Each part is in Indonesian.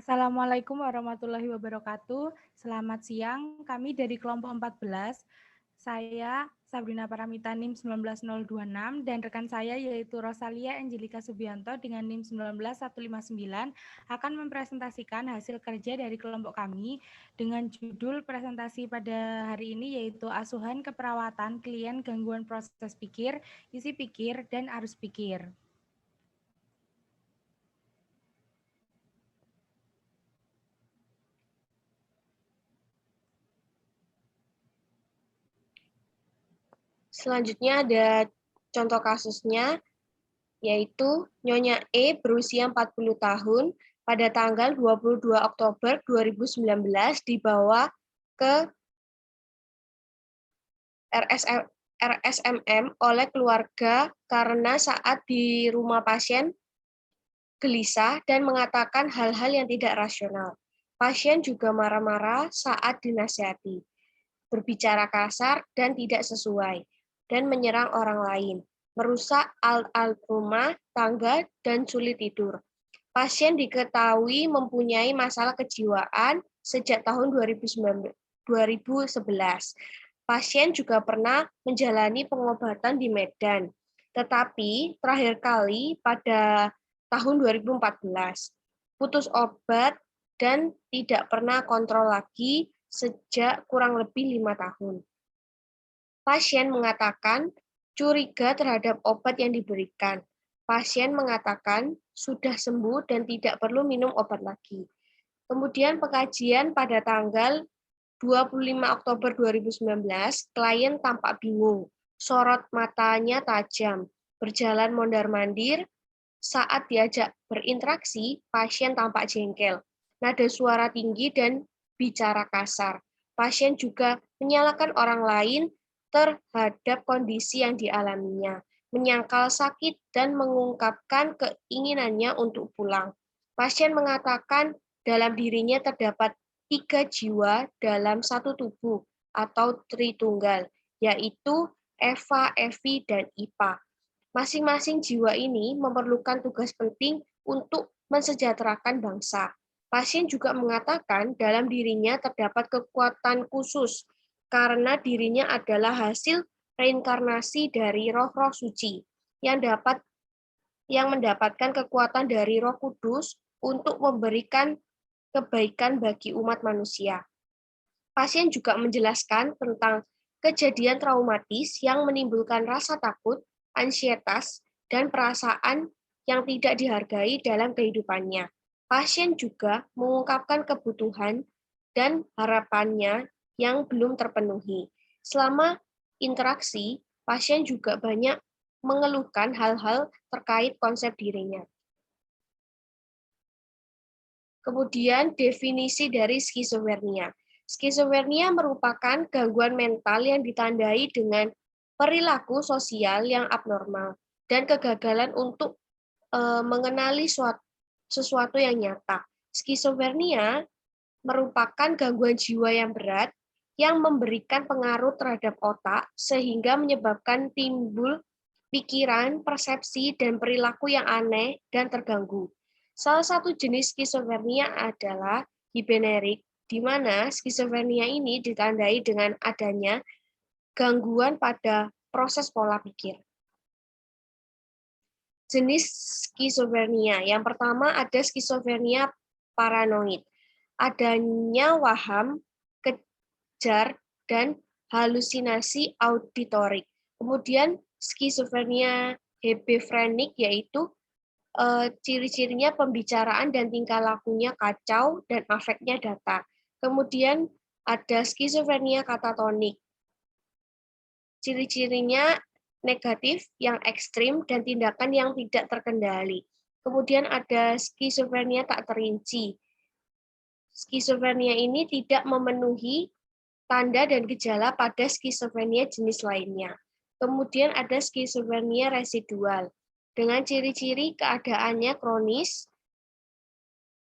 Assalamualaikum warahmatullahi wabarakatuh. Selamat siang, kami dari kelompok 14. Saya Sabrina Paramita NIM 19026 dan rekan saya yaitu Rosalia Angelika Subianto dengan NIM 19159 akan mempresentasikan hasil kerja dari kelompok kami dengan judul presentasi pada hari ini yaitu asuhan keperawatan klien gangguan proses pikir, isi pikir, dan arus pikir. Selanjutnya ada contoh kasusnya, yaitu Nyonya E berusia 40 tahun pada tanggal 22 Oktober 2019 dibawa ke RSMM oleh keluarga karena saat di rumah pasien gelisah dan mengatakan hal-hal yang tidak rasional. Pasien juga marah-marah saat dinasihati, berbicara kasar dan tidak sesuai, dan menyerang orang lain, merusak alat-alat rumah tangga, dan sulit tidur. Pasien diketahui mempunyai masalah kejiwaan sejak tahun 2011. Pasien juga pernah menjalani pengobatan di Medan, tetapi terakhir kali pada tahun 2014. Putus obat dan tidak pernah kontrol lagi sejak kurang lebih 5 tahun. Pasien mengatakan curiga terhadap obat yang diberikan. Pasien mengatakan sudah sembuh dan tidak perlu minum obat lagi. Kemudian pengkajian pada tanggal 25 Oktober 2019, klien tampak bingung, sorot matanya tajam, berjalan mondar-mandir. Saat diajak berinteraksi, pasien tampak jengkel, nada suara tinggi dan bicara kasar. Pasien juga menyalahkan orang lain terhadap kondisi yang dialaminya, menyangkal sakit dan mengungkapkan keinginannya untuk pulang. Pasien mengatakan dalam dirinya terdapat 3 jiwa dalam satu tubuh atau tritunggal, yaitu Eva, Evi, dan Ipa. Masing-masing jiwa ini memerlukan tugas penting untuk mensejahterakan bangsa. Pasien juga mengatakan dalam dirinya terdapat kekuatan khusus karena dirinya adalah hasil reinkarnasi dari roh-roh suci yang mendapatkan kekuatan dari Roh Kudus untuk memberikan kebaikan bagi umat manusia. Pasien juga menjelaskan tentang kejadian traumatis yang menimbulkan rasa takut, ansietas, dan perasaan yang tidak dihargai dalam kehidupannya. Pasien juga mengungkapkan kebutuhan dan harapannya yang belum terpenuhi. Selama interaksi, pasien juga banyak mengeluhkan hal-hal terkait konsep dirinya. Kemudian definisi dari skizofrenia. Skizofrenia merupakan gangguan mental yang ditandai dengan perilaku sosial yang abnormal dan kegagalan untuk mengenali sesuatu yang nyata. Skizofrenia merupakan gangguan jiwa yang berat yang memberikan pengaruh terhadap otak sehingga menyebabkan timbul pikiran, persepsi, dan perilaku yang aneh dan terganggu. Salah satu jenis skizofrenia adalah hipererik, di mana skizofrenia ini ditandai dengan adanya gangguan pada proses pola pikir. Jenis skizofrenia. Yang pertama ada skizofrenia paranoid. Adanya waham, kejar, dan halusinasi auditorik. Kemudian skizofrenia hebefrenik yaitu ciri-cirinya pembicaraan dan tingkah lakunya kacau dan afeknya datar. Kemudian ada skizofrenia katatonik. Ciri-cirinya negatif, yang ekstrim, dan tindakan yang tidak terkendali. Kemudian ada skizofrenia tak terinci. Skizofrenia ini tidak memenuhi tanda dan gejala pada skizofrenia jenis lainnya. Kemudian ada skizofrenia residual, dengan ciri-ciri keadaannya kronis,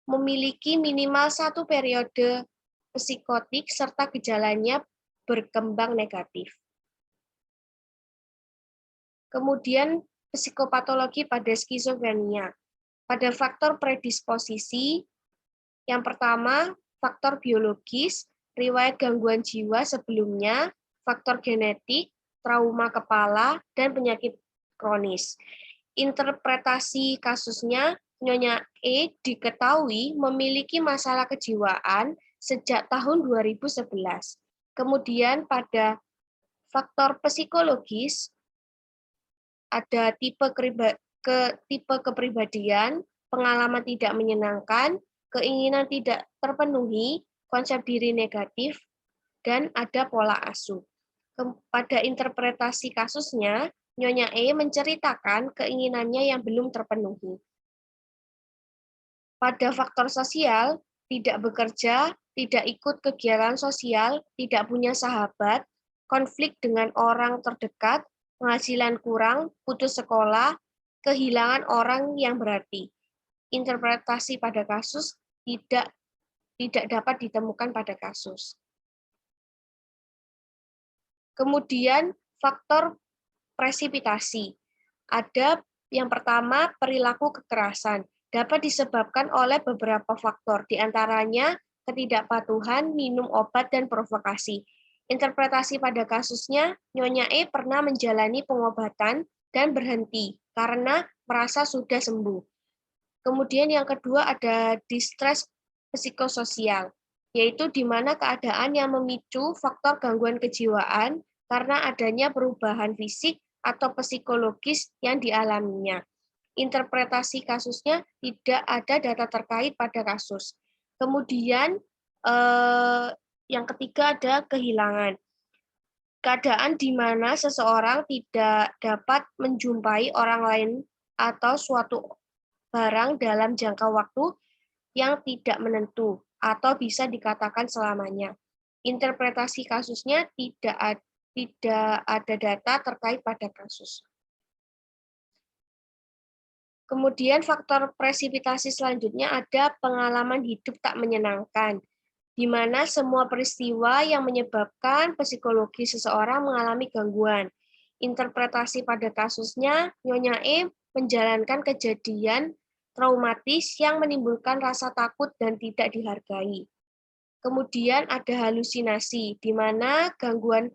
memiliki minimal satu periode psikotik, serta gejalanya berkembang negatif. Kemudian psikopatologi pada skizofrenia. Pada faktor predisposisi, Yang pertama, faktor biologis, riwayat gangguan jiwa sebelumnya, faktor genetik, trauma kepala, dan penyakit kronis. Interpretasi kasusnya, Nyonya E diketahui memiliki masalah kejiwaan sejak tahun 2011. Kemudian pada faktor psikologis, ada tipe kepribadian, pengalaman tidak menyenangkan, keinginan tidak terpenuhi, konsep diri negatif, dan ada pola asuh. Pada interpretasi kasusnya, Nyonya E menceritakan keinginannya yang belum terpenuhi. Pada faktor sosial, tidak bekerja, tidak ikut kegiatan sosial, tidak punya sahabat, konflik dengan orang terdekat, penghasilan kurang, putus sekolah, kehilangan orang yang berarti. Interpretasi pada kasus tidak dapat ditemukan pada kasus. Kemudian faktor presipitasi. Ada yang pertama perilaku kekerasan. Dapat disebabkan oleh beberapa faktor, diantaranya ketidakpatuhan, minum obat, dan provokasi. Interpretasi pada kasusnya, Nyonya E pernah menjalani pengobatan dan berhenti karena merasa sudah sembuh. Kemudian yang kedua ada distres psikososial, yaitu di mana keadaan yang memicu faktor gangguan kejiwaan karena adanya perubahan fisik atau psikologis yang dialaminya. Interpretasi kasusnya tidak ada data terkait pada kasus. Kemudian yang ketiga ada kehilangan. Keadaan di mana seseorang tidak dapat menjumpai orang lain atau suatu barang dalam jangka waktu yang tidak menentu atau bisa dikatakan selamanya. Interpretasi kasusnya tidak ada data terkait pada kasus. Kemudian faktor presipitasi selanjutnya ada pengalaman hidup tak menyenangkan, di mana semua peristiwa yang menyebabkan psikologi seseorang mengalami gangguan. Interpretasi pada kasusnya, Nyonya E menjalankan kejadian traumatis yang menimbulkan rasa takut dan tidak dihargai. Kemudian ada halusinasi, di mana gangguan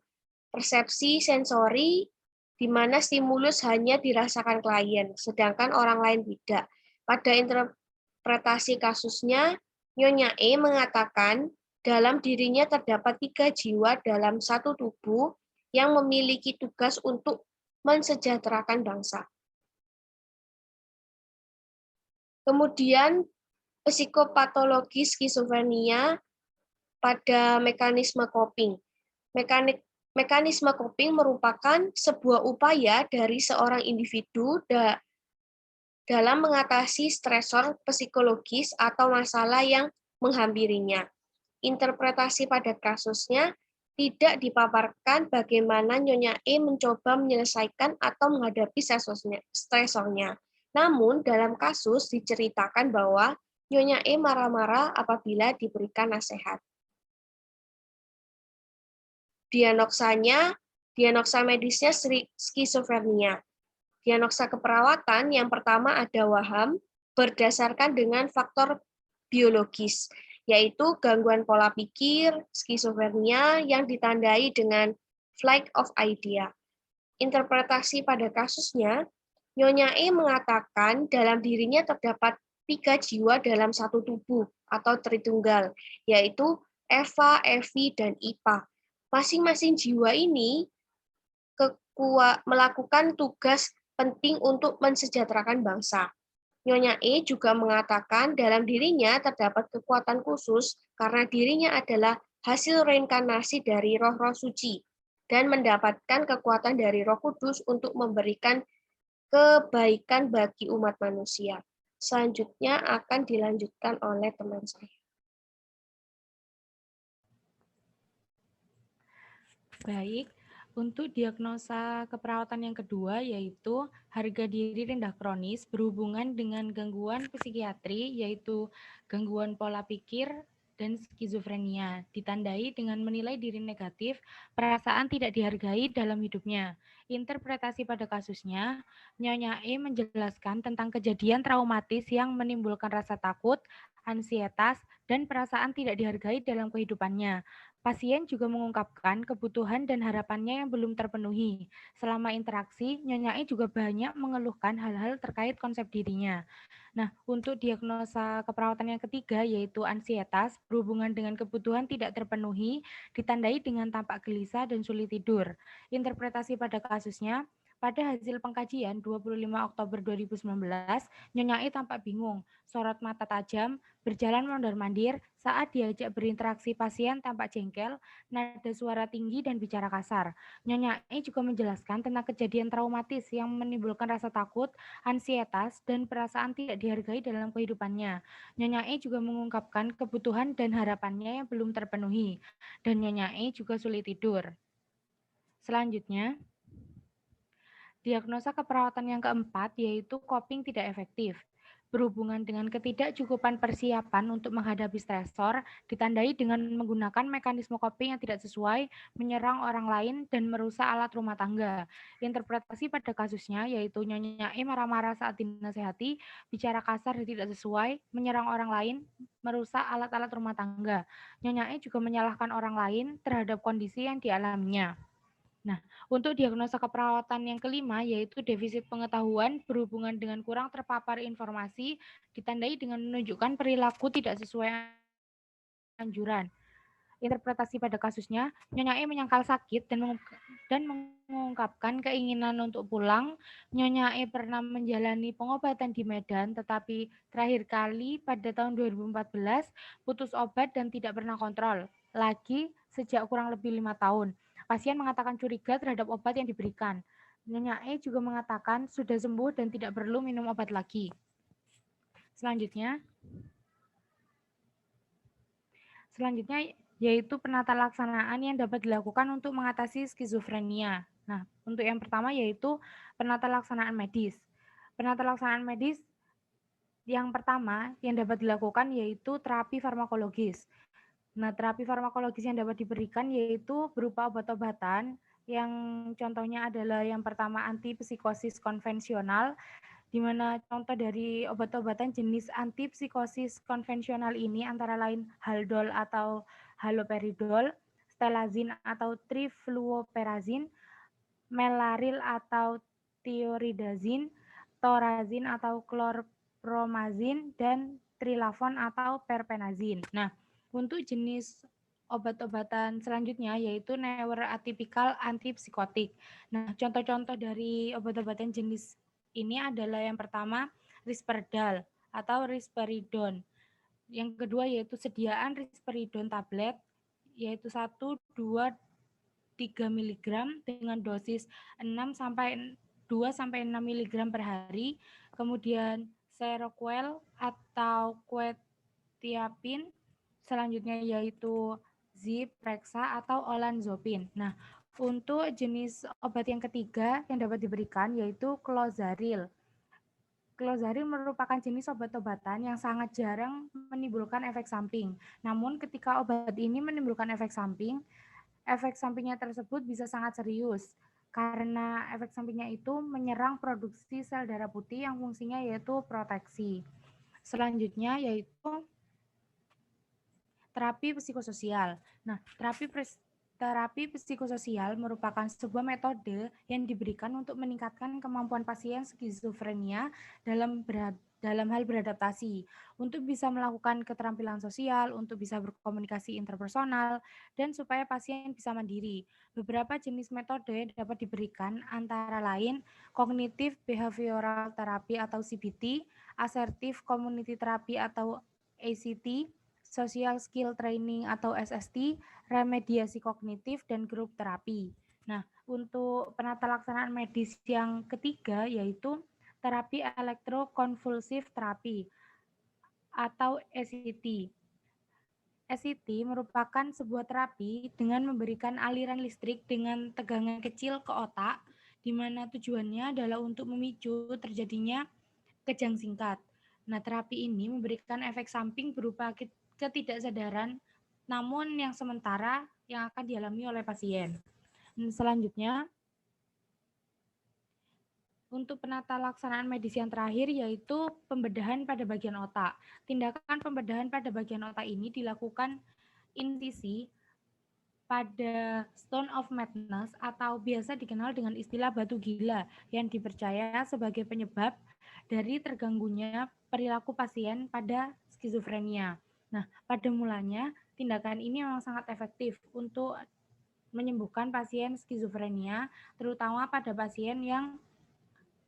persepsi sensori, di mana stimulus hanya dirasakan klien, sedangkan orang lain tidak. Pada interpretasi kasusnya, Nyonya E mengatakan dalam dirinya terdapat 3 jiwa dalam satu tubuh yang memiliki tugas untuk mensejahterakan bangsa. Kemudian psikopatologi skizofrenia pada mekanisme coping. Mekanisme coping merupakan sebuah upaya dari seorang individu dalam mengatasi stresor psikologis atau masalah yang menghampirinya. Interpretasi pada kasusnya tidak dipaparkan bagaimana Nyonya E mencoba menyelesaikan atau menghadapi stresornya. Namun, dalam kasus diceritakan bahwa Nyonya E marah-marah apabila diberikan nasihat. Diagnosa medisnya skizofrenia. Diagnosa keperawatan yang pertama ada waham berdasarkan dengan faktor biologis, yaitu gangguan pola pikir, skizofrenia yang ditandai dengan flight of idea. Interpretasi pada kasusnya, Nyonya E mengatakan dalam dirinya terdapat 3 jiwa dalam satu tubuh atau tritunggal, yaitu Eva, Evi, dan Ipa. Masing-masing jiwa ini melakukan tugas penting untuk mensejahterakan bangsa. Nyonya E juga mengatakan dalam dirinya terdapat kekuatan khusus karena dirinya adalah hasil reinkarnasi dari roh-roh suci dan mendapatkan kekuatan dari Roh Kudus untuk memberikan kebaikan bagi umat manusia. Selanjutnya akan dilanjutkan oleh teman saya. Baik, untuk diagnosa keperawatan yang kedua yaitu harga diri rendah kronis berhubungan dengan gangguan psikiatri yaitu gangguan pola pikir, dan skizofrenia, ditandai dengan menilai diri negatif, perasaan tidak dihargai dalam hidupnya. Interpretasi pada kasusnya, Nyonya E menjelaskan tentang kejadian traumatis yang menimbulkan rasa takut, ansietas, dan perasaan tidak dihargai dalam kehidupannya. Pasien juga mengungkapkan kebutuhan dan harapannya yang belum terpenuhi. Selama interaksi, Nyonya E juga banyak mengeluhkan hal-hal terkait konsep dirinya. Nah, untuk diagnosa keperawatan yang ketiga yaitu ansietas berhubungan dengan kebutuhan tidak terpenuhi, ditandai dengan tampak gelisah dan sulit tidur. Interpretasi pada kasusnya, pada hasil pengkajian 25 Oktober 2019, Nyonya E tampak bingung, sorot mata tajam, berjalan mondar-mandir, saat diajak berinteraksi pasien tampak jengkel, nada suara tinggi dan bicara kasar. Nyonya E juga menjelaskan tentang kejadian traumatis yang menimbulkan rasa takut, ansietas, dan perasaan tidak dihargai dalam kehidupannya. Nyonya E juga mengungkapkan kebutuhan dan harapannya yang belum terpenuhi, dan Nyonya E juga sulit tidur. Selanjutnya, diagnosa keperawatan yang keempat yaitu coping tidak efektif. Berhubungan dengan ketidakcukupan persiapan untuk menghadapi stresor, ditandai dengan menggunakan mekanisme coping yang tidak sesuai, menyerang orang lain, dan merusak alat rumah tangga. Interpretasi pada kasusnya yaitu Nyonya E marah-marah saat dinasehati, bicara kasar dan tidak sesuai, menyerang orang lain, merusak alat-alat rumah tangga. Nyonya E juga menyalahkan orang lain terhadap kondisi yang dialaminya. Nah, untuk diagnosa keperawatan yang kelima yaitu defisit pengetahuan berhubungan dengan kurang terpapar informasi, ditandai dengan menunjukkan perilaku tidak sesuai anjuran. Interpretasi pada kasusnya, Nyonya E menyangkal sakit dan mengungkapkan keinginan untuk pulang. Nyonya E pernah menjalani pengobatan di Medan, tetapi terakhir kali pada tahun 2014 putus obat dan tidak pernah kontrol lagi sejak kurang lebih 5 tahun. Pasien mengatakan curiga terhadap obat yang diberikan. Nyonya E juga mengatakan sudah sembuh dan tidak perlu minum obat lagi. Selanjutnya yaitu penata laksanaan yang dapat dilakukan untuk mengatasi skizofrenia. Nah, untuk yang pertama yaitu penata laksanaan medis. Penata laksanaan medis yang pertama yang dapat dilakukan yaitu terapi farmakologis. Nah, terapi farmakologis yang dapat diberikan yaitu berupa obat-obatan yang contohnya adalah yang pertama antipsikosis konvensional, di mana contoh dari obat-obatan jenis antipsikosis konvensional ini antara lain haldol atau haloperidol, stelazin atau trifluoperazin, melaril atau tioridazin, torazin atau klorpromazin, dan trilafon atau perpenazin. Nah, untuk jenis obat-obatan selanjutnya yaitu neuroatypical antipsikotik. Nah, contoh-contoh dari obat-obatan jenis ini adalah yang pertama Risperdal atau risperidon. Yang kedua yaitu sediaan risperidon tablet yaitu 1, 2, 3 mg dengan dosis 6 sampai 2 sampai 6 mg per hari. Kemudian Seroquel atau quetiapin. Selanjutnya yaitu Zyprexa atau olanzapine. Nah, untuk jenis obat yang ketiga yang dapat diberikan yaitu Clozaril. Clozaril merupakan jenis obat-obatan yang sangat jarang menimbulkan efek samping. Namun ketika obat ini menimbulkan efek sampingnya tersebut bisa sangat serius karena efek sampingnya itu menyerang produksi sel darah putih yang fungsinya yaitu proteksi. Selanjutnya yaitu terapi psikososial. Nah, terapi psikososial merupakan sebuah metode yang diberikan untuk meningkatkan kemampuan pasien skizofrenia dalam hal beradaptasi, untuk bisa melakukan keterampilan sosial, untuk bisa berkomunikasi interpersonal, dan supaya pasien bisa mandiri. Beberapa jenis metode dapat diberikan antara lain kognitif behavioral therapy atau CBT, assertive community therapy atau ACT, social skill training atau SST, remediasi kognitif, dan grup terapi. Nah, untuk penata laksanaan medis yang ketiga yaitu terapi elektrokonvulsif terapi atau SCT. SCT merupakan sebuah terapi dengan memberikan aliran listrik dengan tegangan kecil ke otak, di mana tujuannya adalah untuk memicu terjadinya kejang singkat. Nah, terapi ini memberikan efek samping berupa ketidaksadaran, namun yang sementara yang akan dialami oleh pasien. Selanjutnya, untuk penata laksanaan medis yang terakhir yaitu pembedahan pada bagian otak. Tindakan pembedahan pada bagian otak ini dilakukan insisi pada Stone of Madness atau biasa dikenal dengan istilah batu gila yang dipercaya sebagai penyebab dari terganggunya perilaku pasien pada skizofrenia. Nah, pada mulanya tindakan ini memang sangat efektif untuk menyembuhkan pasien skizofrenia, terutama pada pasien yang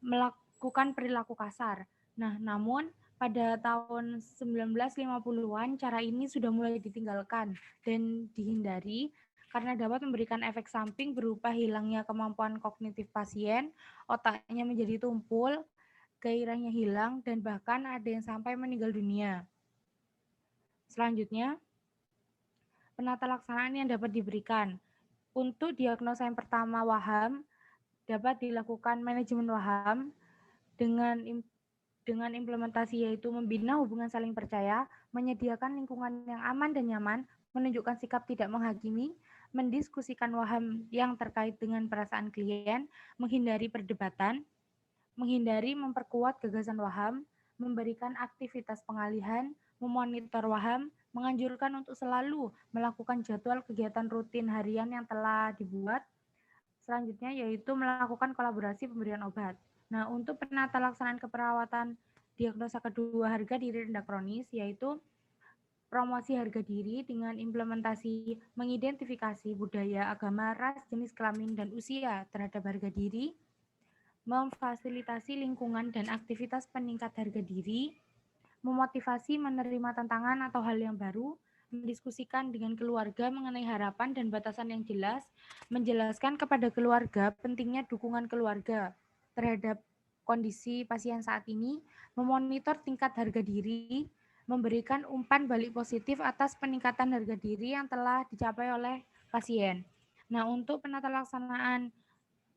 melakukan perilaku kasar. Nah, namun pada tahun 1950-an cara ini sudah mulai ditinggalkan dan dihindari karena dapat memberikan efek samping berupa hilangnya kemampuan kognitif pasien, otaknya menjadi tumpul, gairahnya hilang, dan bahkan ada yang sampai meninggal dunia. Selanjutnya, penata laksanaan yang dapat diberikan. Untuk diagnosa yang pertama waham, dapat dilakukan manajemen waham dengan implementasi yaitu membina hubungan saling percaya, menyediakan lingkungan yang aman dan nyaman, menunjukkan sikap tidak menghakimi, mendiskusikan waham yang terkait dengan perasaan klien, menghindari perdebatan, menghindari memperkuat gagasan waham, memberikan aktivitas pengalihan, memonitor waham, menganjurkan untuk selalu melakukan jadwal kegiatan rutin harian yang telah dibuat. Selanjutnya yaitu melakukan kolaborasi pemberian obat. Nah, untuk penata laksanaan keperawatan diagnosa kedua harga diri rendah kronis yaitu promosi harga diri dengan implementasi mengidentifikasi budaya, agama, ras, jenis kelamin, dan usia terhadap harga diri, memfasilitasi lingkungan dan aktivitas peningkat harga diri, memotivasi menerima tantangan atau hal yang baru, mendiskusikan dengan keluarga mengenai harapan dan batasan yang jelas, menjelaskan kepada keluarga pentingnya dukungan keluarga terhadap kondisi pasien saat ini, memonitor tingkat harga diri, memberikan umpan balik positif atas peningkatan harga diri yang telah dicapai oleh pasien. Nah, untuk penata laksanaan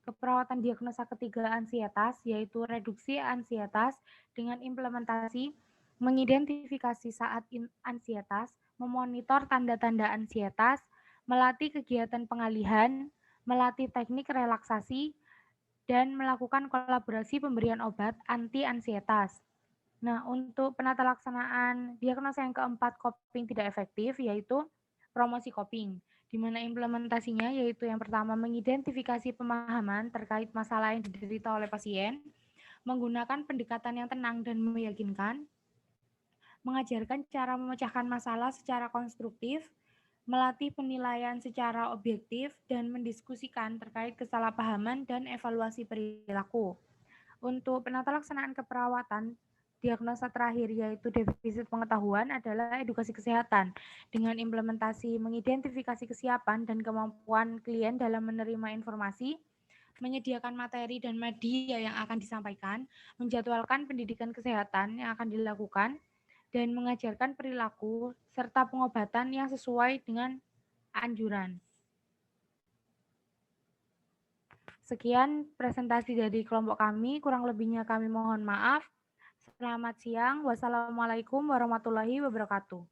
keperawatan diagnosa ketiga ansietas, yaitu reduksi ansietas dengan implementasi mengidentifikasi saat ansietas, memonitor tanda-tanda ansietas, melatih kegiatan pengalihan, melatih teknik relaksasi, dan melakukan kolaborasi pemberian obat anti-ansietas. Nah, untuk penata laksanaan diagnosa yang keempat coping tidak efektif, yaitu promosi coping, di mana implementasinya yaitu yang pertama mengidentifikasi pemahaman terkait masalah yang diderita oleh pasien, menggunakan pendekatan yang tenang dan meyakinkan, mengajarkan cara memecahkan masalah secara konstruktif, melatih penilaian secara objektif, dan mendiskusikan terkait kesalahpahaman dan evaluasi perilaku. Untuk penata laksanaan keperawatan, diagnosa terakhir yaitu defisit pengetahuan adalah edukasi kesehatan dengan implementasi mengidentifikasi kesiapan dan kemampuan klien dalam menerima informasi, menyediakan materi dan media yang akan disampaikan, menjadwalkan pendidikan kesehatan yang akan dilakukan, dan mengajarkan perilaku serta pengobatan yang sesuai dengan anjuran. Sekian presentasi dari kelompok kami, kurang lebihnya kami mohon maaf. Selamat siang, wassalamualaikum warahmatullahi wabarakatuh.